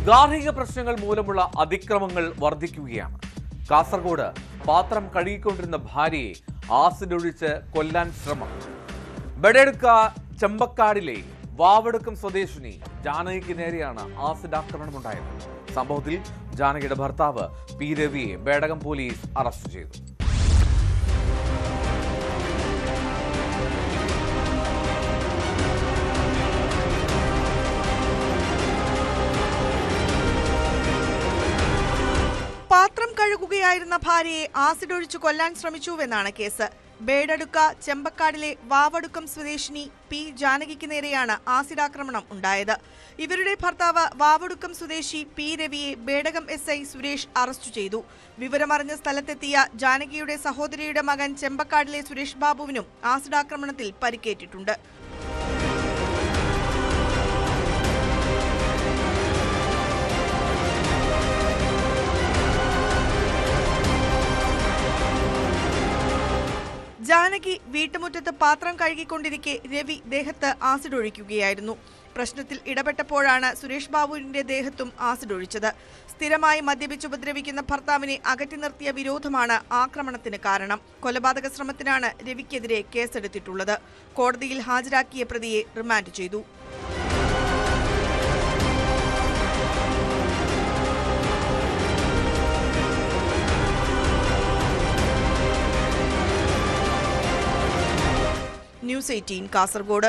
ഗാർഹിക പ്രശ്നങ്ങൾ മൂലമുള്ള അതിക്രമങ്ങൾ വർദ്ധിക്കുകയാണ്. കാസർഗോഡ് പാത്രം കഴുകിക്കൊണ്ടിരുന്ന ഭാര്യയെ ആസിഡ് ഒഴിച്ച് കൊല്ലാൻ ശ്രമം. ബെഡെടുക്ക ചെമ്പക്കാടിലെ വാവടുക്കം സ്വദേശിനി ജാനകിക്ക് നേരെയാണ് ആസിഡ് ആക്രമണമുണ്ടായത്. സംഭവത്തിൽ ജാനകിയുടെ ഭർത്താവ് പി രവിയെ ബേഡകം പോലീസ് അറസ്റ്റ് ചെയ്തു. പാത്രം കഴുകുകയായിരുന്ന ഭാര്യയെ ആസിഡ് ഒഴിച്ചു കൊല്ലാൻ ശ്രമിച്ചുവെന്നാണ് കേസ്. ബേഡടുക്ക ചെമ്പക്കാടിലെ വാവടുക്കം സ്വദേശിനി പി ജാനകിക്ക് നേരെയാണ് ആസിഡ് ആക്രമണം ഉണ്ടായത്. ഇവരുടെ ഭർത്താവ് വാവടുക്കം സ്വദേശി പി രവിയെ ബേഡകം SI സുരേഷ് അറസ്റ്റ് ചെയ്തു. വിവരമറിഞ്ഞ സ്ഥലത്തെത്തിയ ജാനകിയുടെ സഹോദരിയുടെ മകൻ ചെമ്പക്കാടിലെ സുരേഷ് ബാബുവിനും ആസിഡ് ആക്രമണത്തിൽ പരിക്കേറ്റിട്ടുണ്ട്. ജാനകി വീട്ടുമുറ്റത്ത് പാത്രം കഴുകിക്കൊണ്ടിരിക്കെ രവി ദേഹത്ത് ആസിഡ് ഒഴിക്കുകയായിരുന്നു. പ്രശ്നത്തിൽ ഇടപെട്ടപ്പോഴാണ് സുരേഷ് ബാബുവിന്റെ ദേഹത്തും ആസിഡ് ഒഴിച്ചത്. സ്ഥിരമായി മദ്യപിച്ചുപദ്രവിക്കുന്ന ഭർത്താവിനെ അകറ്റി നിർത്തിയ വിരോധമാണ് ആക്രമണത്തിന് കാരണം. കൊലപാതക ശ്രമത്തിനാണ് രവിക്കെതിരെ കേസെടുത്തിട്ടുള്ളത്. കോടതിയിൽ ഹാജരാക്കിയ പ്രതിയെ റിമാൻഡ് ചെയ്തു. ന്യൂസ് 18 കാസർഗോഡ്.